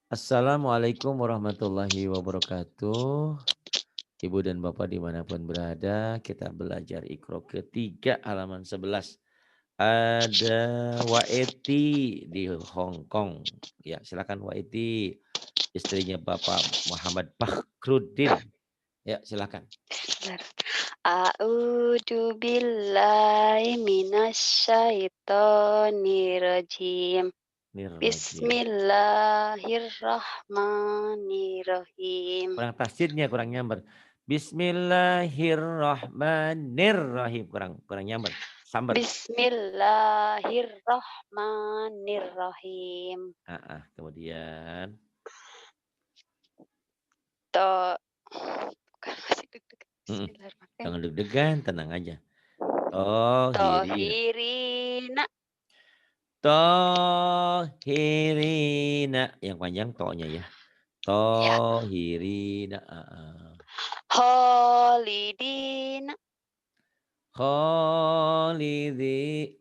Assalamualaikum warahmatullahi wabarakatuh. Ibu dan Bapak dimanapun berada, kita belajar Iqra ketiga halaman 11. Ada Waeti di Hong Kong. Ya, silakan Waeti, istrinya Bapak Muhammad Fakhrudin. Ya, silakan. Sebentar. A'udzu billahi minasyaitonir rajim. Nirrajim. Bismillahirrahmanirrahim. Kurang tasdidnya, kurang nyamber. Bismillahirrahmanirrahim. Kurang nyamber. Samber. Bismillahirrahmanirrahim. Kemudian. To bukan masih deg-degan. Mm-mm. Bismillahirrahmanirrahim. Jangan deg-degan, tenang aja. Tohirina. Tohirina Tohirina. Yang panjang tonya ya. ya. Tohirina. Khalidina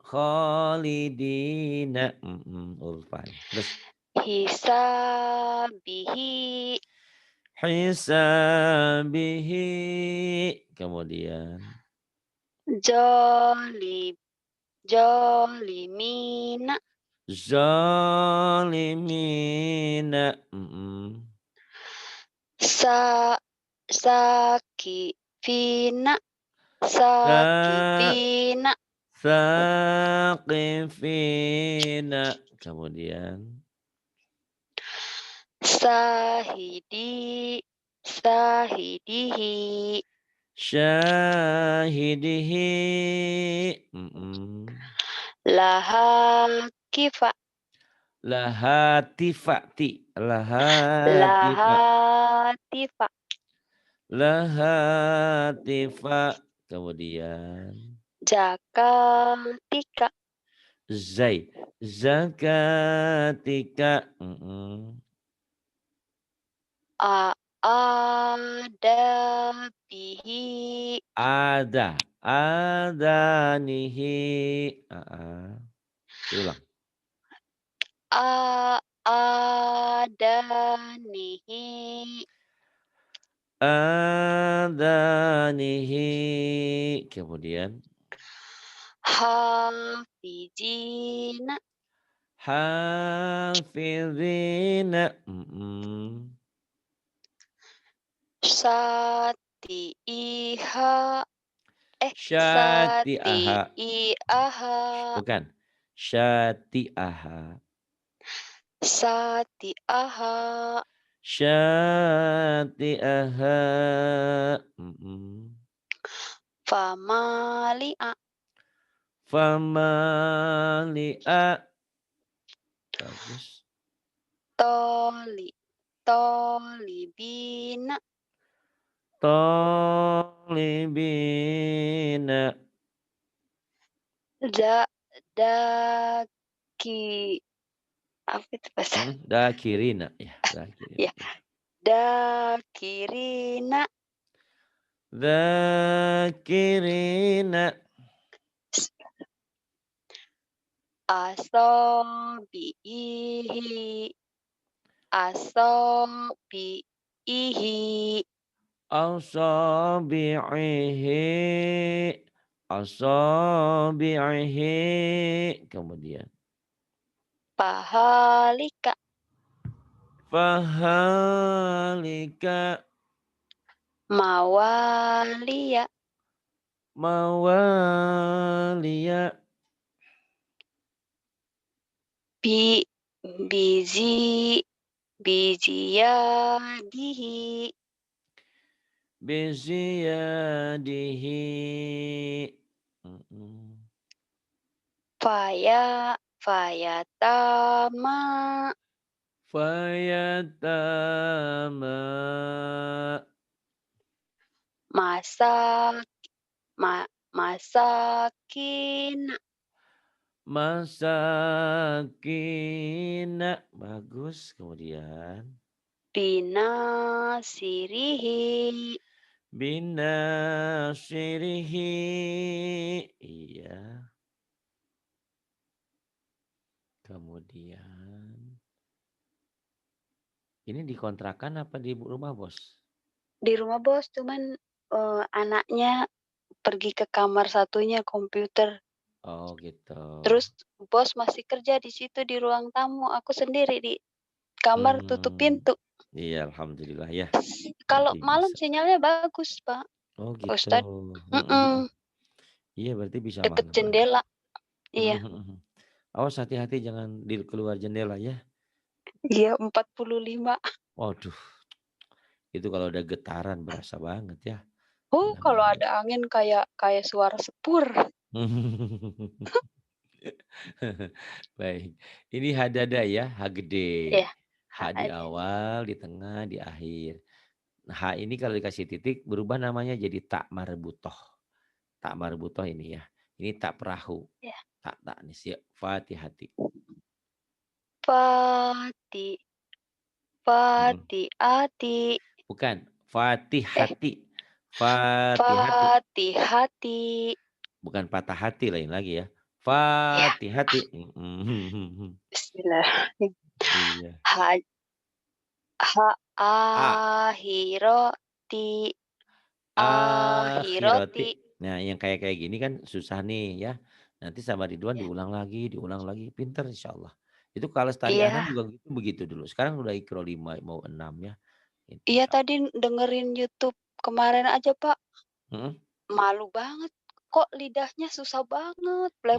Khalidina. Ulfan. Terus. hisabihi Hisabihi. Kemudian. Jolib Jolimina Zalimina. Sa Sakifina Sa Sakifina Saqifina. Kemudian. Sahidi Sahidihi Syahidihi. Laha Kifa Lahatifati. Lahatifa. Lahatifa Lahatifa. Kemudian. Jakatika Zai. Zakatika. Adabihi Ada. Adanihi. Diulang. Adanihi Adanihi. Kemudian. Hafizina Hafizina. Satiiha Syati'aha. Satiiaha Bukan. Syati'aha. Satiaha Syati'aha. Famalia Famali'a. Bagus. Toli Tolibina Talibina. Daki apa itu bahasa Dakirina. Ya, dakirina. ya Dakirina Dakirina. Asobihi Asobihi Asabi'ihi. Asabi'ihi. Kemudian. Pahalika Fahalika. Mawalia Mawaliya. Bi Bizi Biziyadihi Biziyadihi. Fayatama Fayatama. Masak Masakin Masakina. Bagus. Kemudian. Binasirihi Binasirihi. Iya. Kemudian. Ini di kontrakan apa di rumah bos? Di rumah bos, cuman, anaknya pergi ke kamar satunya komputer. Oh gitu. Terus bos masih kerja di situ di ruang tamu, aku sendiri di kamar tutup Hmm, pintu. iya alhamdulillah ya, Kalau berarti malam bisa. sinyalnya bagus, Pak Oh gitu. Ustad. Mhm mhm. Mhm, Iya berarti bisa deket malam ada. jendela. Mhm Iya mhm mhm. Awas hati-hati jangan di keluar jendela ya. iya 45. Waduh, itu kalau udah getaran berasa banget ya. Oh, Benar kalau benar benar. ada angin kayak kayak suara sepur. Baik, ini hadada ya, H Iya, gede. H di ada. awal, di tengah, di akhir. Nah, H ini kalau dikasih titik berubah namanya jadi tak marbutoh. Tak marbutoh ini ya. Ini tak perahu. Iya. Tak nih siap. Fatihati. Pati Mm-mm. Ati. Bukan. Eh, Fatihati. Fatihati. Fatihati. Bukan patah hati lain lagi ya. Ya, Fatihati. Mm-mm. bismillah. Iya. Ha ha A. Ahiroti. Ahiroti. Akhirati. Nah, yang kayak gini kan susah nih ya. Nanti sama Ridwan Ya, diulang lagi. Pinter insya Allah. Itu kalau Lestari Anam iya juga gitu begitu dulu. Sekarang udah Ikro 5 mau 6 ya. Itu iya insya Allah. tadi dengerin YouTube kemarin aja, Pak. Mm-mm. Malu banget, kok lidahnya susah banget, Ya,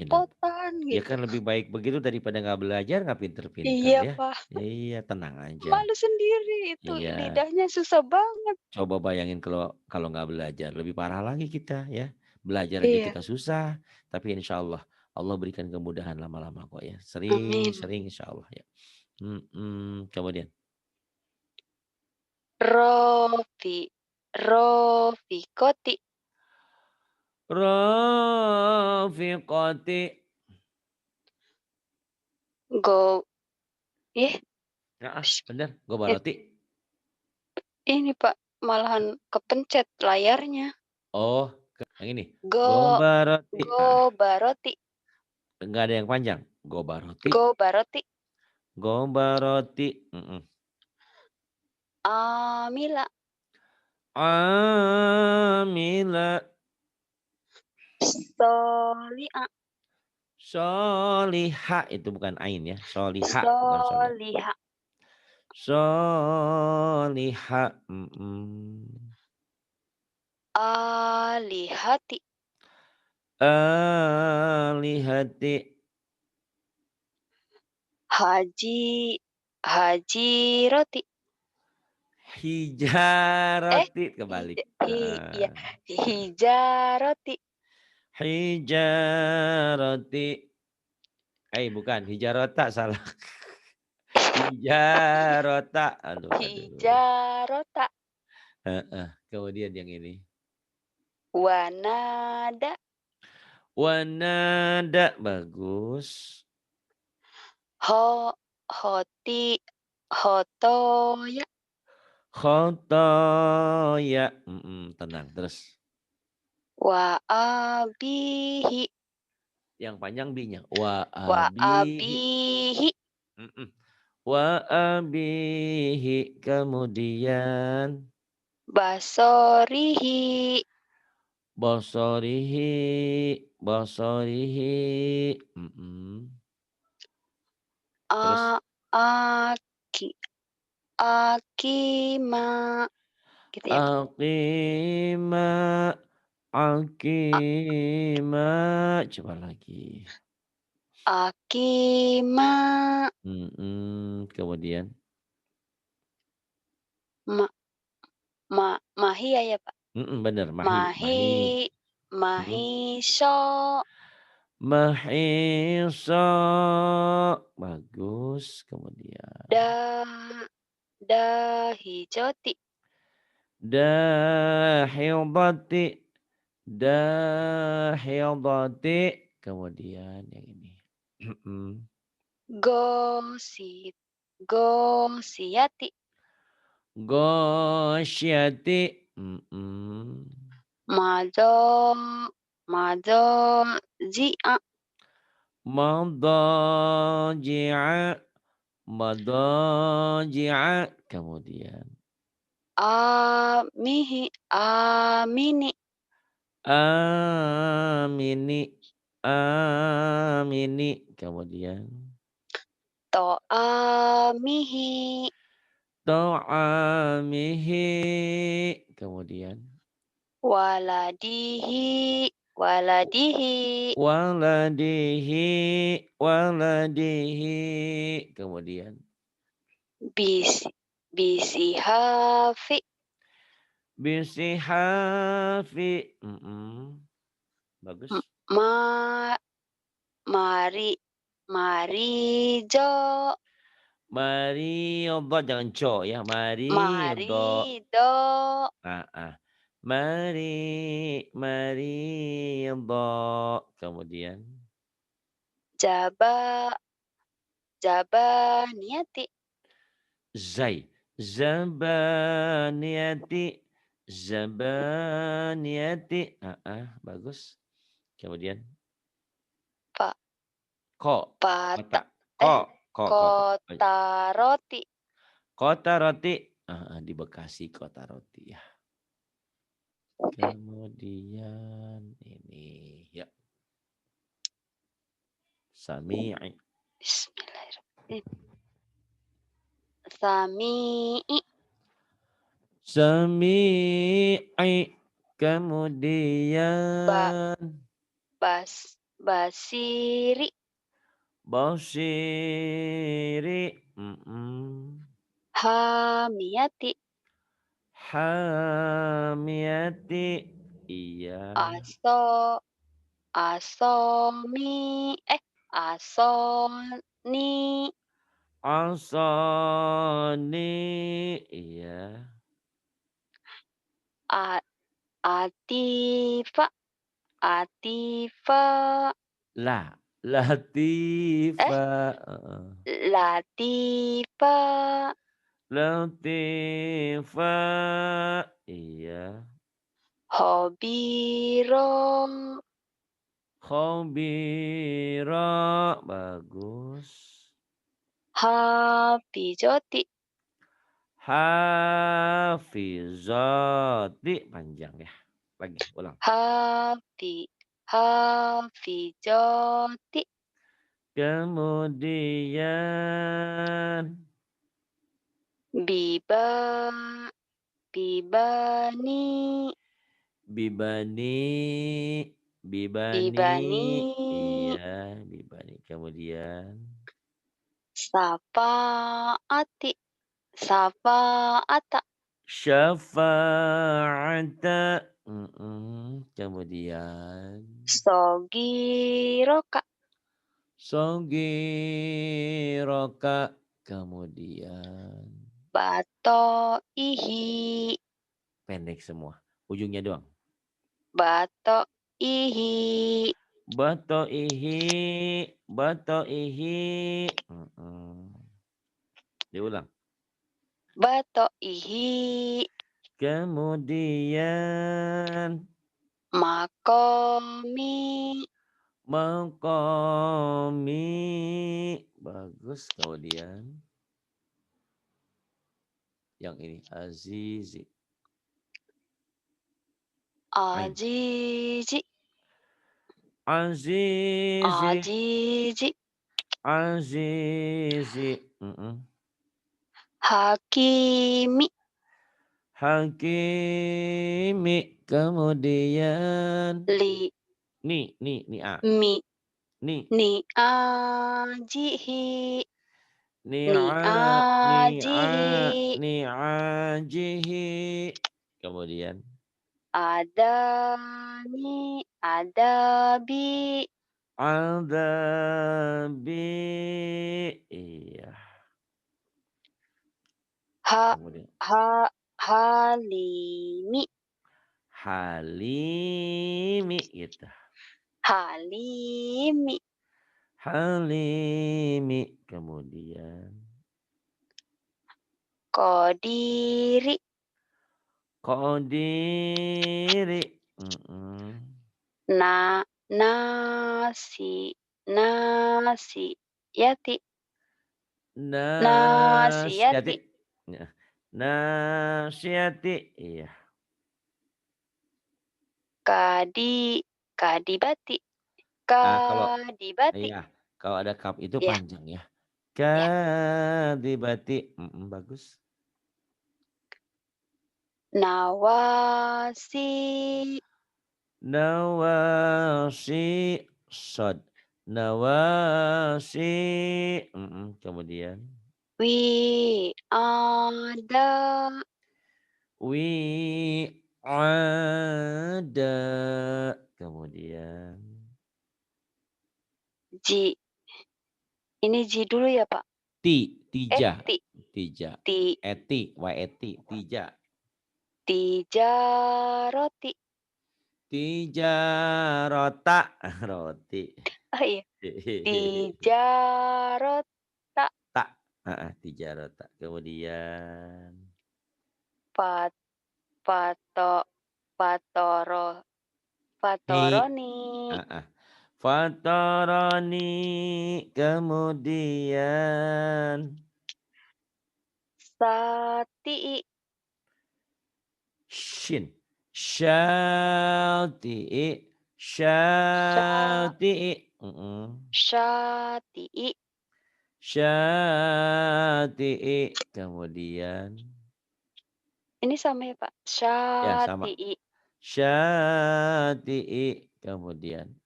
dong. belepotan Ya gitu. kan lebih baik begitu daripada nggak belajar nggak pinter-pinter Iya, ya. Pak, Ya, iya tenang aja. malu sendiri itu Iya. lidahnya susah banget. Coba bayangin kalau kalau nggak belajar lebih parah lagi kita ya. Belajar aja Iya, kita susah. Tapi insya Allah Allah berikan kemudahan lama-lama kok ya. amin. Sering-sering insya Allah ya. Kemudian Rofi Rofikoti, rafiqati. go ih, Heeh, sh- bener, eh, gobaroti. ini Pak, malahan kepencet layarnya. Oh, yang ini. Go Gobaroti. Gobaroti Enggak ada yang panjang. Gobaroti, Gobaroti, gobaroti. Mm-mm. Amila, Amila, Solia, soliha itu bukan ain ya. Soliha bukan soliha. Soliha, Soliha. Mm-mm. Alihati, Alihati. Haji Haji Roti. Eh, Hijarati kebalik. iya, Hijaroti. Hijarati. Bukan hijarota salah. Hijarota. Aduh aduh. Hijarota. Heeh. Kemudian yang ini. Wanada. Wanada bagus. Ho Hoti Hotoya. Khotoya. Tenang terus. Wa abihi. Yang panjang bi-nya. Wa Wa abihi. abihi. Mm-mm. Wa abihi. Kemudian. Basorihi. Bosorihi. Bosorihi. Terus. A aki Akima. Gitu ya, Pak. Aqima. A Aqima. Coba lagi. Akima. Kemudian. Ma ma Mahia ya, Pak? Bener, mahi, mahi. Mahi Mhm. Mahiso. Mahisa. Bagus. Kemudian. Da Dahijoti. Dahidati. Dahidati. Kemudian yang ini. Gosit Gosiati. Gosyati. Mhm. Majo Majozia. Madaji'a. Madaji'a. Kemudian. Amihi. Amini. Amini. Amini. Kemudian. To'amihi. Ta'amihi. Kemudian. Waladihi. Waladihi. Waladihi. Waladihi. Kemudian. Bisi. Bisihafi. Bisihafi. Bagus. Ma. Mari. Marijo. Marido. Jangan co ya. Marido. Marido. Marido. Kemudian. Jaba. Jabaniyati. Zai. Zabaniyati. Zabaniyati. Bagus. Kemudian. Pak. Ko. Pata. Kota. Ko. Kota roti. Kota roti. Di Bekasi kota roti ya. Kemudian ini ya. Sami'i. Bismillahirrahmanirrahim. Sami'i. Sami'i. Kemudian Basiri. Basiri. Hamiyati. Hamiyati. Iya. Asomi. Asoni. Asani. Iya. Atifa. Atifa. Latifa. Latifa. Latifa. Iya. Hobiro. Khobira. Bagus. Hafizoti. Hafizati. Panjang ya. Lagi ulang. Hafizoti. Kemudian. Bibani. Bibani. Bibani. Iya. Bibani. Kemudian. Safaati. Safaata. Syafa'ata. Kemudian. Sogiroka. Sogiroka. Kemudian. Batoihi. Pendek semua. Ujungnya doang. Batoihi. Batoihi. Batoihi. Diulang. Batoihi. Kemudian. Makomi. Maqami. Bagus. Kemudian. Yang ini. Azizi. Ain. Azizi. Azizi. Azizi. Azizi. Hakimi. Hakimi. Kemudian. Li. Ni a. Mi. Ni. Ni ajihi. Ni Ni'a. ajihi. Ni'ajihi. Kemudian. Adani. Adabi. Adabi. Iya. Kemudian. Halimi. Halimi gitu. Halimi. Halimi. Kemudian. Kodiri. Qadiri. Nasi. Nasi. Yati. Nasyati. Nasiyati. Ya. Nasyati. Iya. Kadibati. Kalau Kadibati. iya, kalau ada kaf itu Ya, panjang ya. ya. Kadibati. Bagus. Nawasi. Nawasi sod. Nawasi. Kemudian Ada. ada. Kemudian Ji. Ini ji dulu ya, Pak? tija. Ti. Tija. Ti. Tija. Tijaroti. Tija rota. Roti. Oh iya. Tijarota. Tak. Tija rota. Kemudian Pat, pato, patoro, hi. patoroni. Fatarani. Kemudian Sati. shin. Syati'i. Sya, Syati'i. syati. Syati'i. Kemudian Ini sama ya, Pak? ya sama. Syati. Syati'i. Kemudian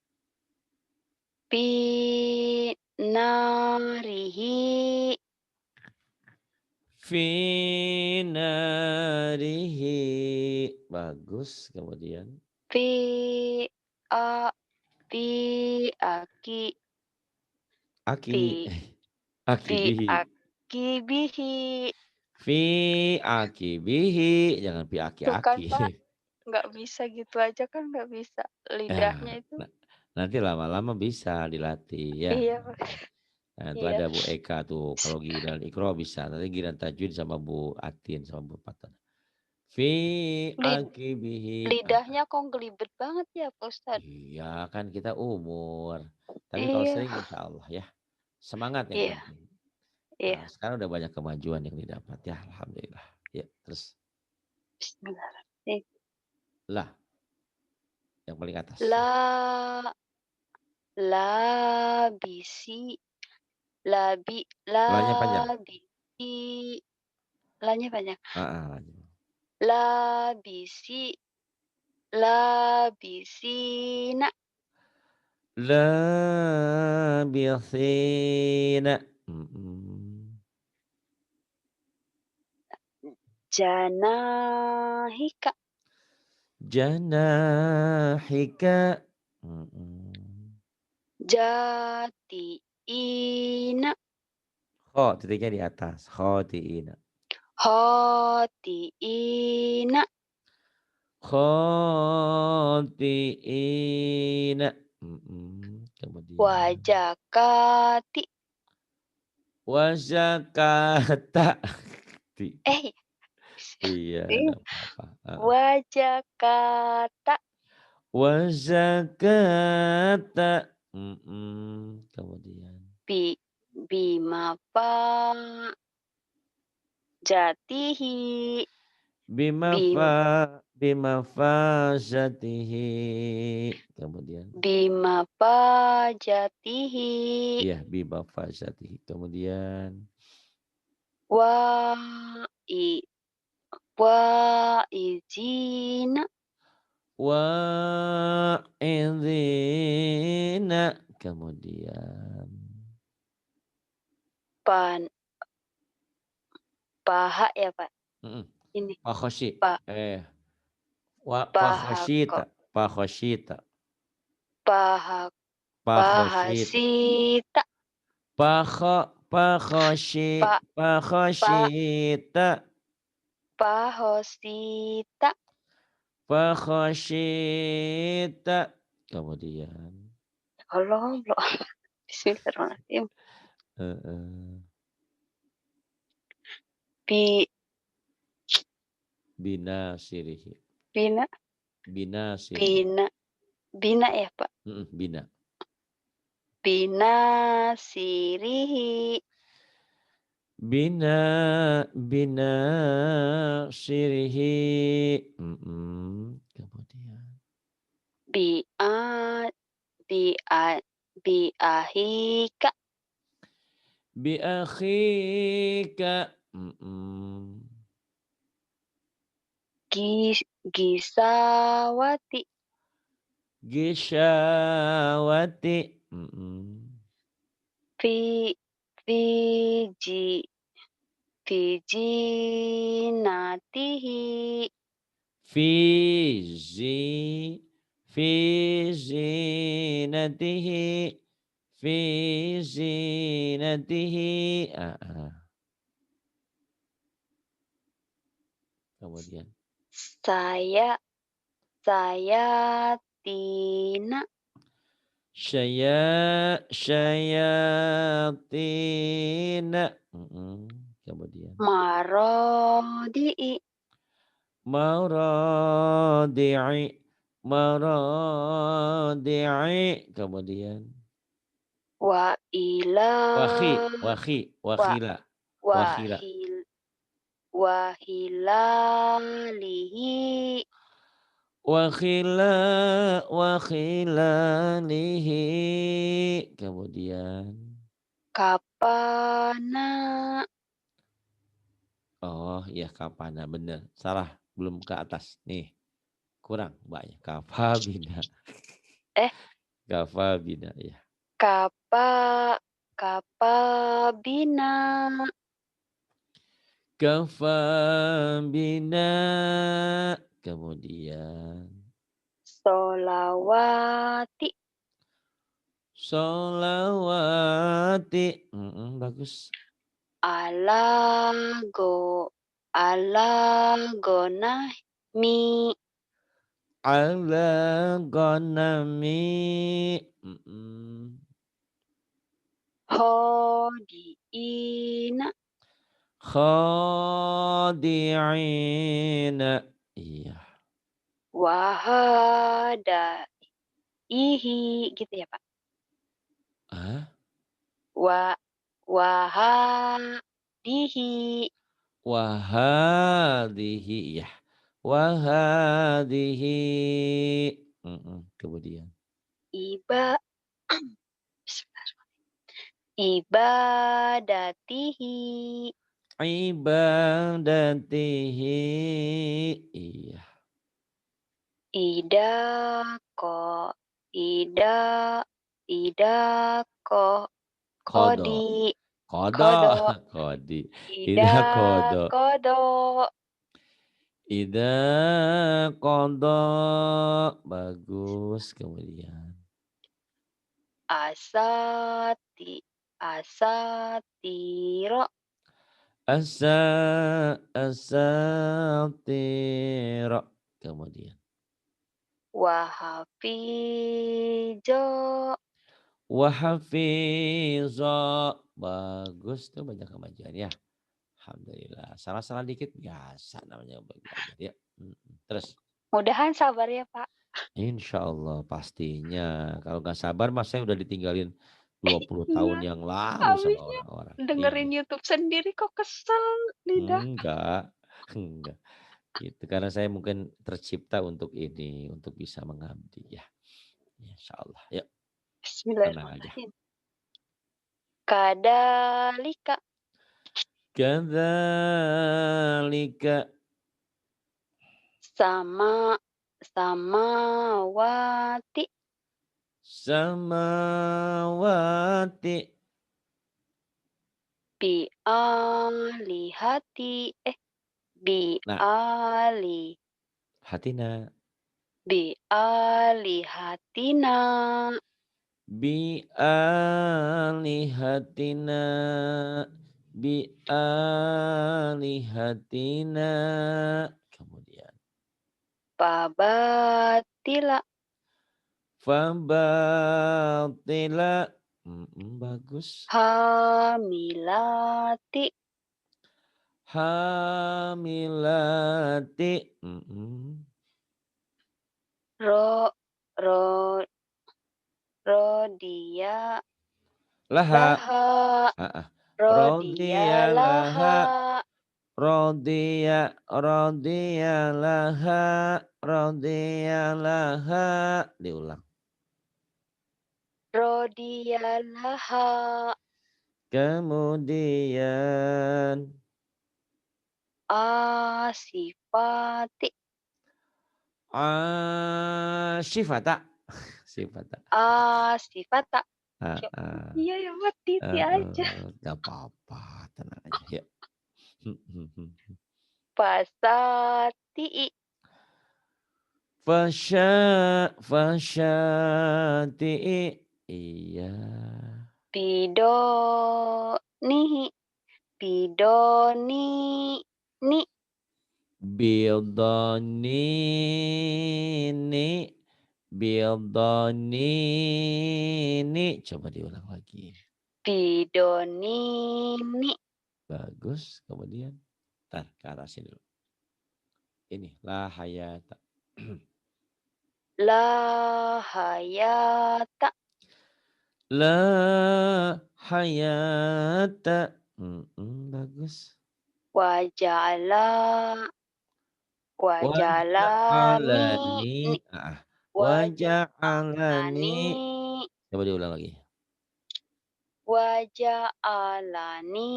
Pinarihi. finarihi. Bagus. Kemudian Pi, a, pi, aki. aki. Pi, pi, Akibihi. akibihi. Fi akibihi. Jangan fi Tuh kan, aki-aki. Pak. Nggak bisa gitu aja kan nggak bisa. Ya, Lidahnya itu. nanti lama-lama bisa dilatih ya. Iya, Pak. Nah, itu Iya. ada Bu Eka tuh. Kalau giliran Iqra bisa. Nanti giliran Tajwid sama Bu Atin sama Bu Patan. Fi Lid akibihi. lidahnya kok gelibet banget ya, Pak Ustadz? Iya kan kita umur. Tapi kalau Iya. sering insya Allah ya. Semangat yang Iya, penting. iya. Nah, sekarang udah banyak kemajuan yang didapat ya. Alhamdulillah. Ya, terus Bismillahirrahmanirrahim. lah yang paling atas. La labisi, Lanya panjang. labisi, lanya banyak. Lanjut. Labisi, labisina, Labithina. janahika, Janahika. jatiina, Kho titiknya di atas. Khotiina. hotiina, Khotiina. Kemudian wajakati. wazakata. Eh, Iya, ih, enggak apa-apa. wajakata. Wazakata. Kemudian Bi bimapa jatihi bimafa bim bimafazatihi. Kemudian bimapa jatihi iya bimafazatihi. Kemudian wa i wa izina wa'idhina. Kemudian pan paha ya Pak mm, ini pakhoshi. pa paha Pakhoshita. kok Pakhoshita. paha Pakhoshita. pahasita Pakho pakhoshi pa pa pakhoshita. pahosita Pakhoshita. Kemudian Allah Bismillahirrahmanirrahim heeh. bi Binasirihi. bina Binasirihi. bina bina ya Pak Bina. binasirihi Bina bina sirihi. Kemudian Bi'a bi'a bi'ahika. bi akhika. Mm-mm. Gisawati. Gisyawati. Mm-mm. Fi Fiji Fijinatihi. Fi fi zinatihi. Fi zinatihi. Kemudian Saya Tina syayatina. Kemudian Marodi'i. maradi'i maradi'i. Kemudian Wa ila wa wakhila wahil Wahilalihi. wakhilanihi. Kemudian Kapana. oh iya kapana bener salah belum ke atas nih kurang mbaknya kafabina. Eh Kafabina ya. Kapa Kapabina. Kafabina. Kemudian Solawati. solawati. Bagus. Alago Alagonahmi. Ala ghanami. Hodiina. Khadi'ina. Iya. Wahada gitu ya Pak. Ah, Wa Wahadihi. wahadihi ya. Wahadihi. Kemudian Iba Ibadatihi. ibadatihi. Iya. Ida ko Ida Ida ko Kodo. Kodi Kodo. Kodo. Kodi. Ida Ida kodo. Kodo. Ida kodo. Bagus. Kemudian Asatiro. asa asatiro. Kemudian Wahafijo. wahafizo. Bagus tuh banyak kemajuan ya. Alhamdulillah. Salah-salah dikit biasa namanya belajar ya. Terus Mudahan sabar ya Pak. insya Allah pastinya. Kalau nggak sabar mas saya udah ditinggalin 20 tahun Iya, yang lalu sama habisnya orang-orang. dengerin Iya. YouTube sendiri kok kesel lidah. Enggak. Enggak. Gitu. Karena saya mungkin tercipta untuk ini. Untuk bisa mengabdi ya. Insya Allah. Yuk tenang aja. Bismillahirrahmanirrahim. Kadalika. Kadzalika. Sama Samawati. Samawati. Bi'alihati. Nah, Bi'ali hatina. Bi'alihatina. Bi alihatina. Bi alihatina. Kemudian. Babatila. Fabatila. Bagus. Hamilati. Hamilati. Ro ro Rodia Laha. Laha Ah, ah. Radiyalaha. Radiyalaha. Radiyalaha. Radiyalaha. Diulang. Radiyalaha. Kemudian Asifati. Sifata. Sifata. Asifata. Heeh. Iya ya, buat Titi aja. Gak apa-apa, tenang aja ya. Fasati. Fasyati'i. Iya. Bidonihi. Bidoni. Ni. Bildonini. Bildonini. Coba diulang lagi. Bidonini. Bagus. Kemudian. Ntar ke arah sini dulu. Ini. La hayata. La hayata. La hayata. Bagus. Waja'ala. Waja'alani. Waja'alani. Waja'alani. Waja'alani. Coba diulang lagi. Waja'alani.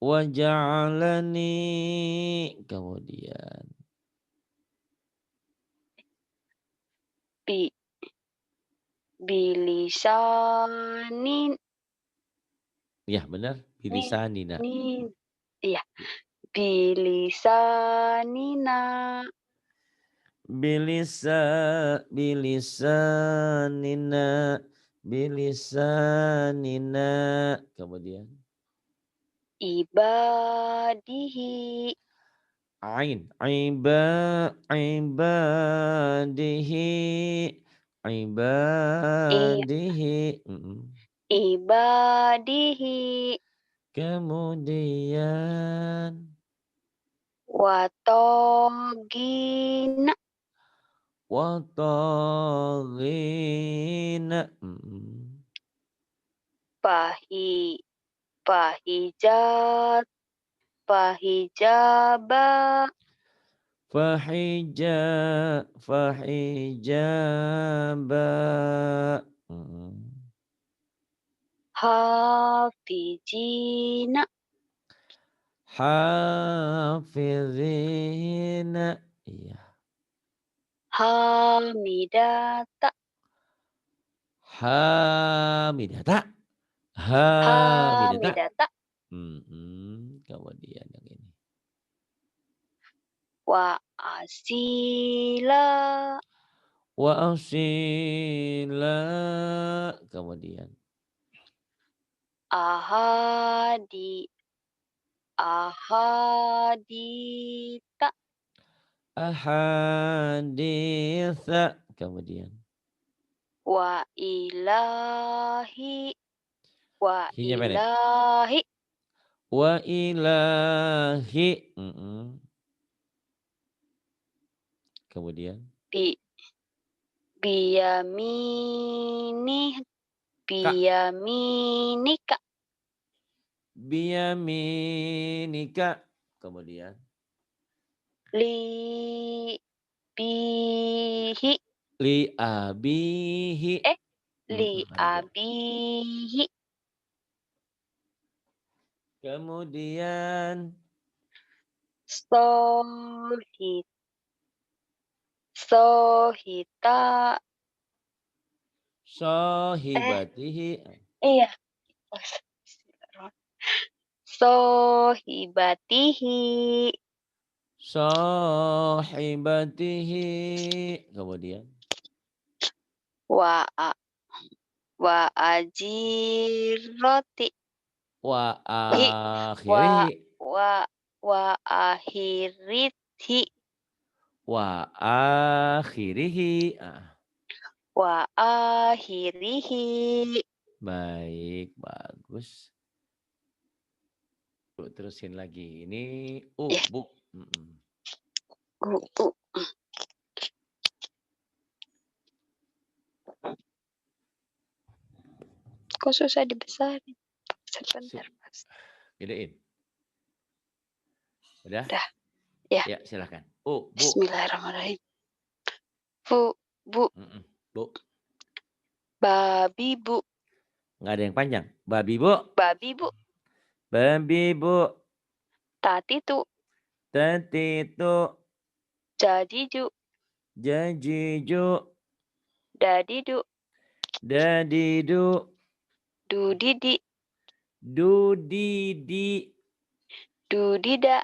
Waja'alani. Kemudian. Bilisanin. Ya benar. Bilisanina. Iya. Bilisanina. Bilisanina. Bilisanina. Kemudian. Ibadihi. Ain. Ibadihi. Iya. Ibadihi. Ibadihi. Kemudian. Watogina. Watagina. Pahijat. Pahijaba. Fahijaba. Hafijina. Hafizina. Iya. Hamidata. Hamidata. Hamidata. Hamidata. Kemudian yang ini. Wa asila. Wa asila. Kemudian. Ahadita. Ahaditha. Kemudian. Wa ilahi. Wa Hinya pendek. ilahi. Wa ilahi. Kemudian. Biyamini. Kak. Biyaminika. Biyaminika. Kemudian. Bihi. Li abihi. Li Ada dua. abihi. Kemudian. Sohita. Sohibatihi. Iya. Sohibatihi. Sohibatihi. Kemudian. Wa ajiroti. Wa Hi. Wa akhirihi. akhirithi. Wa akhirihi. Wa akhirihi. Baik, bagus. Terusin lagi. Ini bu. Kok susah dibesarin? Bentar, Mas. Gedein. Udah? Udah. Ya. Ya, silakan. Bu. Bismillahirrahmanirrahim. Bu. Bu. Babi, Bu. Nggak ada yang panjang. Babi, Bu. Babi, Bu. Babi, Bu. Tati, Tu. Tati, Tu. Jadi, Ju. Jaji, Ju. Dadi, Du. Dadi, Du. Dudidi. Dudidi. Dudida.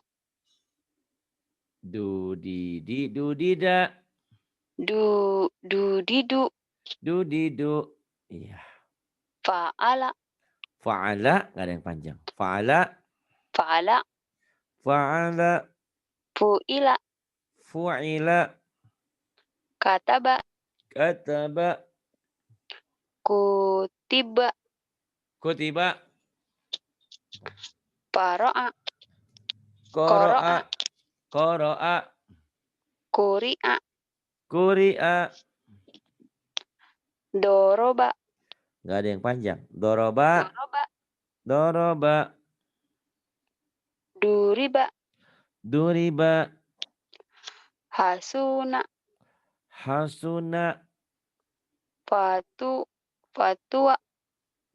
Dudidi, Dudida. Dudidu. Dudidu. Iya. Fa'ala. Fa'ala, nggak ada yang panjang. Fa'ala. Fa'ala. Fa'ala. Fu'ila. Fu'ila. Kataba. Kataba. Kutiba. Kutiba. Para'a. Qara'a. Qara'a. Kuri'a. Quri'a. Doroba. Nggak ada yang panjang. Doroba. Doroba. Doroba. Duriba. Duriba. Hasuna. Hasuna. Fatua.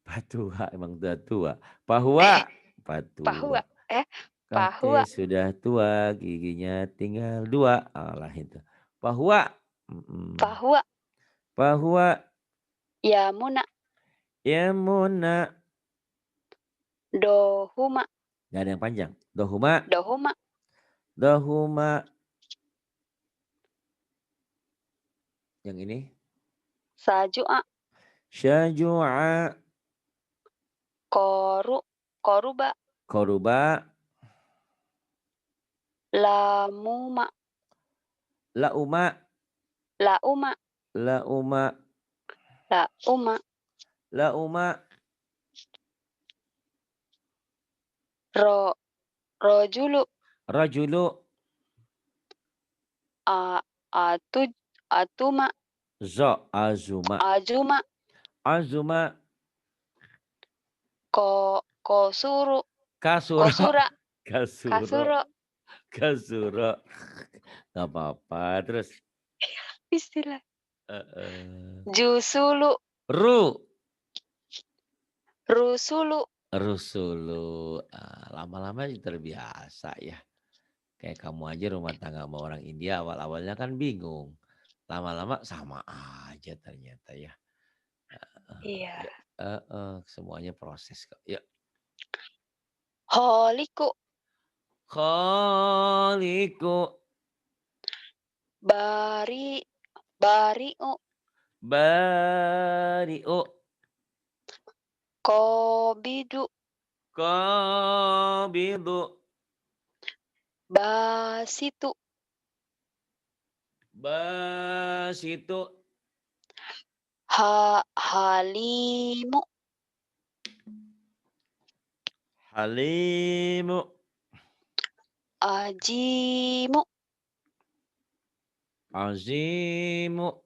Patua, emang udah tua. Pahua. Pahua. Patua. Pahua. Kakek sudah tua, giginya tinggal 2. Allah itu. Pahua. Pahua. Pahua. Yamuna. Yamuna. Dohuma. Gak ada yang panjang. Dohuma. Dohuma. Dohuma. Yang ini. Saju'a. Syaju'a. Koruba. Koruba. Lamuma. Lauma. Lauma. Lauma. Lauma. Lauma. Rojulu. Rajulu. Atuma. Azuma. Azuma. Azuma. Kosura. Kasura. Kasuro. Kasuro. Gak apa-apa. Terus. Istilah. Jusulu. Rusulu. Rusulu. Lama-lama terbiasa ya. Kayak kamu aja rumah tangga sama orang India awal-awalnya kan bingung. Lama-lama sama aja ternyata ya. Iya. Semuanya proses kok. Ya. Holiku. Khaliku. Bari'u. Bari'u. Kobidu. Qabidu. Basitu. Basitu. Halimu. Halimu. Ajimu. Azimu.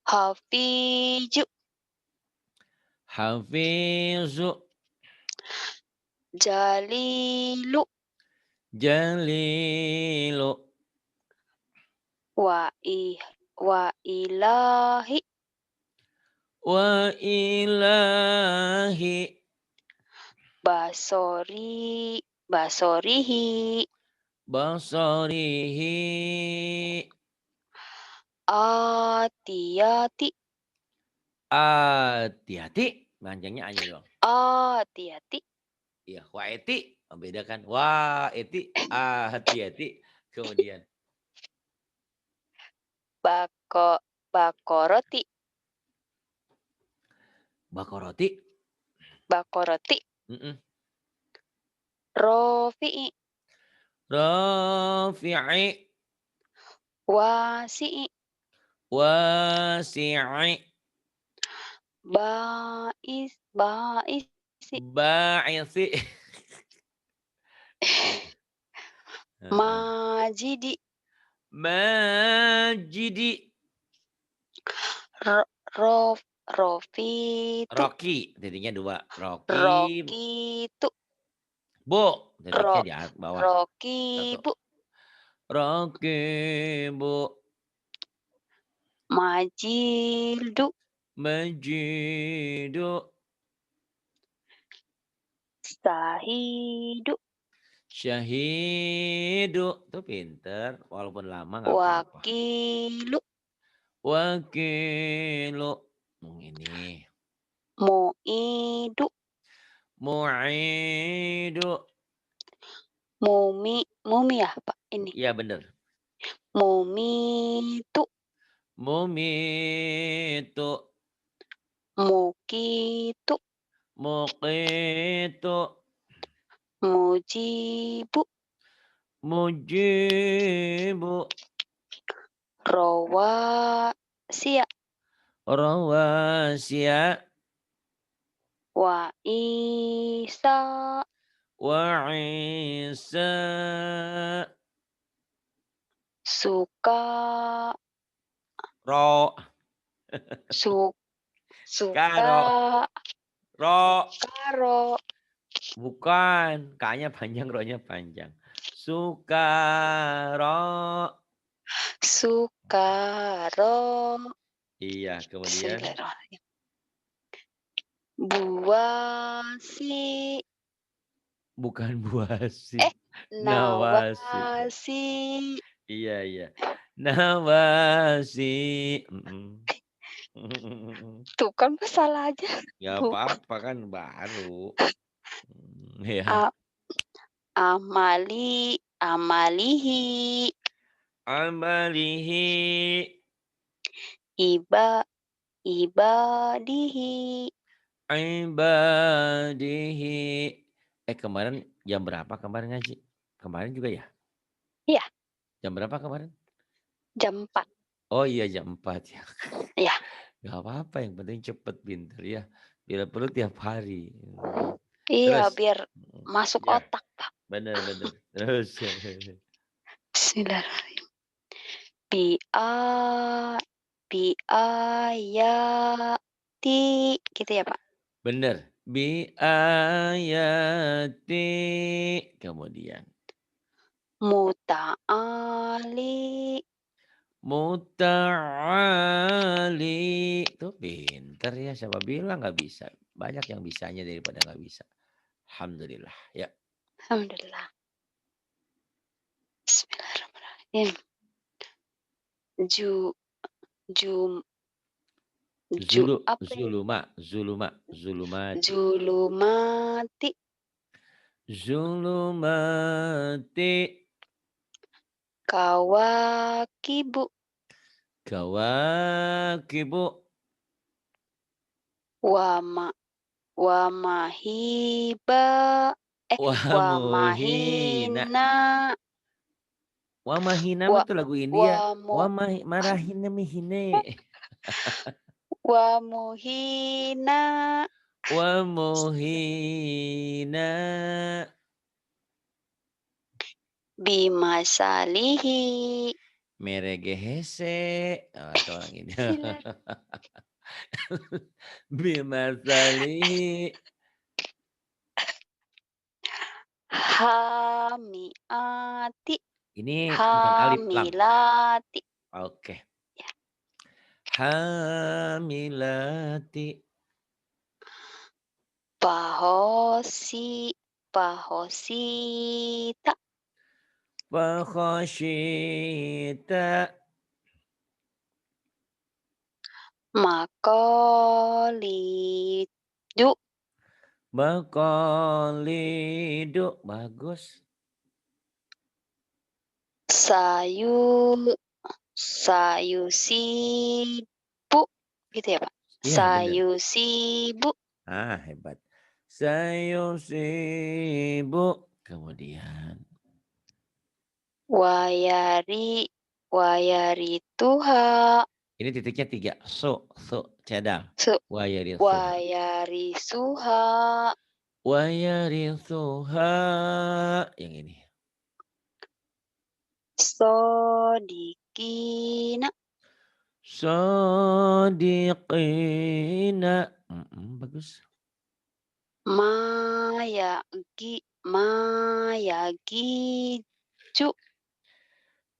Hafiju. Hafizu. Jalilu. Jalilu. Wa ilahi. Wa ilahi. Basorihi. Basarihi. Atiyati. Hati-hati. Panjangnya aja doang. Atiyati. Iya, wa eti. Membedakan. Wa eti. Hati-hati. Kemudian. Bakoroti. Bakoroti. Bakoroti. Rofi'i. Rafi'i. Wasi'i. Wasi'i. Baisi. Ba'isi. Majidi. Majidi. Rofitu. Rocky, titiknya 2. Rocky. Rokitu. Bu, titiknya Ro di bawah. 1. Rokibu. Rocky, Bu. Majildu. Majidu. Sahidu. Syahidu. Tuh pinter, walaupun lama nggak apa-apa. Wakilu. Wakilu. Ini. Muidu. Mu'idu. Mumi ya Pak ini. Iya bener. Mumitu. Mumitu. Mukitu. Muqitu. Mujibu. Mujibu. Rawasia. Rawasya. Wa isa. Wa isa. Suka. Ro. Su, Karo. suka. Ro. Karo. Bukan. K-nya panjang, ro-nya panjang. Sukaro. Sukaro. Iya, kemudian. Bismillahirrahmanirrahim. Buasi. Bukan buasi. Nawasi. Nawasi. Iya. Nawasi. Tuh kan salah aja. Gak apa-apa kan baru. Ya. Amalihi. Amalihi. Ibadihi. Ibadihi. Kemarin jam berapa kemarin ngaji? Kemarin juga ya? Iya. Jam berapa kemarin? Jam 4. Oh iya jam 4 ya. Iya. Gak apa-apa, yang penting cepet pinter ya. Bila perlu tiap hari. Iya, Terus, biar masuk ya, otak, Pak. bener. Terus. Bismillahirrahmanirrahim. Biayati. Gitu ya, Pak? Bener. Biayati. Kemudian. Muta'ali. Muta'ali. Tuh pinter ya. Siapa bilang gak bisa. Banyak yang bisanya daripada gak bisa. Alhamdulillah. Ya. Alhamdulillah. Bismillahirrahmanirrahim. Zulumati. Zulumati. Zulumati. Kawakibu. Kawakibu. Wamahiba. Wamuhina. Wamahina. Wamahina mah tuh lagu India. Marahina mihine. Wamuhina. Wamuhina. Bimasalihi. Meregehese. Atau orang ini. Bimasalihi. Hamiati. Ini bukan alif lam. Hamilati. Oke. Hamilati. Pahosita. Fakhoshita. Makolidu. Makolidu. Bagus. Sayusibu. Gitu ya Pak? Iya, Sayusibu. Hebat. Sayusibu. Kemudian. Wayari tuha. Ini titiknya 3. Cedal. Wayari suha. Wayari suha. Yang ini. Sodikina. Shodiqina. Bagus. Mayagiju.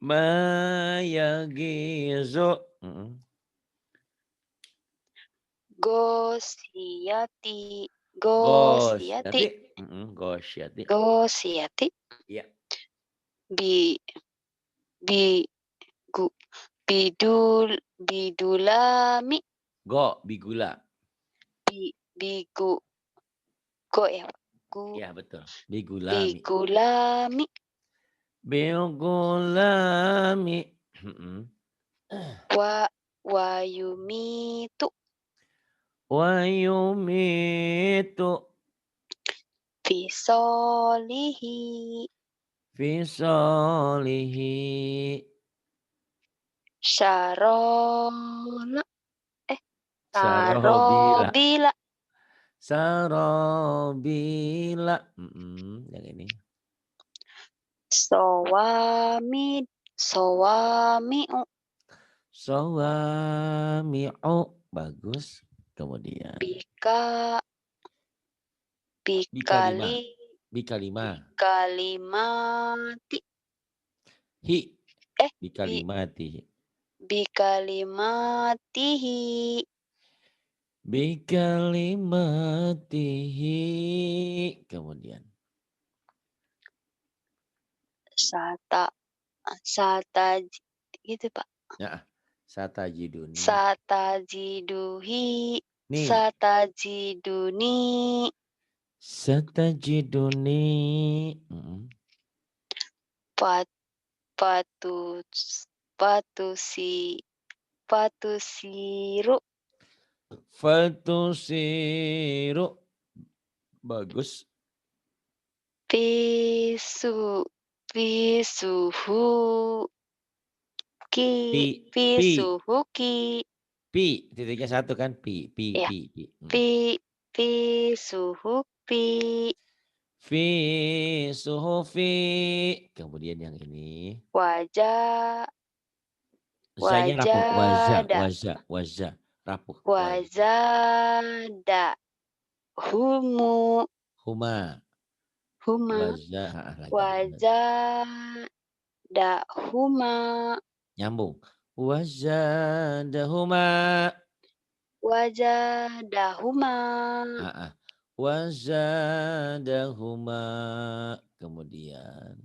Mayagizu. Gosiyati. Gosiyati. Gosyati. Gosyati. Gosiyati. Ya. Bi bi gu bidulami. Bigula. Bigu go ya Pak. Ya betul. Bigulami. Bigulami. Bigulami. Wayumitu. Wayumitu. Fisolihi. Fisolihi. Sarobila. Sarobila. Sarobila. Yang ini. Sowami'u. Sawami'u. Bagus. Kemudian. Bikalima. Bikalimati. Hi. Bikalimati. Bikalimatihi. Bikalimatihi. Kemudian. Sata gitu Pak. Ya. Satajiduni. Satajiduhi. Nih. Satajiduni. Satajiduni. Patusiru. Fatusiru. Bagus. Pisuhu. Pisuhuki. Pi. Titiknya satu kan. Pi. Ya. Pisuhupi. Fi suhufi. Kemudian yang ini. Wajah. Zanya rapuh. Wajah. Rapuh. Wajada. Huma. Wajadahuma. Nyambung. Wajadahuma. Wajadahuma. Kemudian.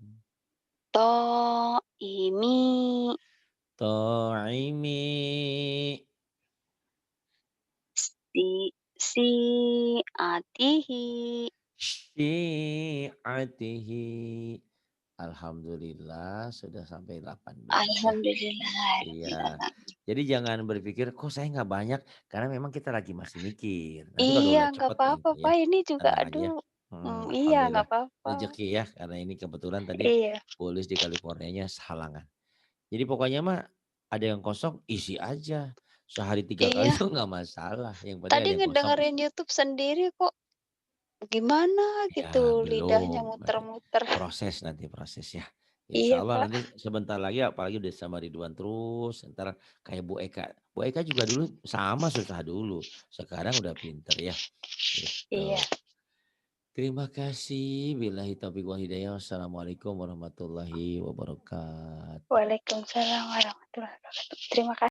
To'imi. Si'atihi. Syi'atihi. Alhamdulillah sudah sampai 18. Alhamdulillah. Iya. Jadi jangan berpikir kok saya nggak banyak karena memang kita lagi masih mikir. Nanti kalau Iya udah nggak cepet apa-apa ya, Pak, ini juga tenang aja. aduh. Iya nggak Alhamdulillah apa-apa. rezeki ya karena ini kebetulan tadi Iya. tulis di Californianya halangan. Jadi pokoknya mah ada yang kosong isi aja. Sehari 3 kali Iya. itu nggak masalah. Yang penting Tadi ada yang kosong. ngedengerin YouTube sendiri kok gimana Ya, gitu lidahnya belum. muter-muter. Proses ya. Iya Insya Allah Pak. nanti sebentar lagi apalagi udah sama Ridwan terus. Ntar kayak Bu Eka. Bu Eka juga dulu sama susah dulu. Sekarang udah pinter ya. Gitu. Iya. Terima kasih. Billahi taufiq wal hidayah. Wassalamualaikum warahmatullahi wabarakatuh. Waalaikumsalam warahmatullahi wabarakatuh. Terima kasih.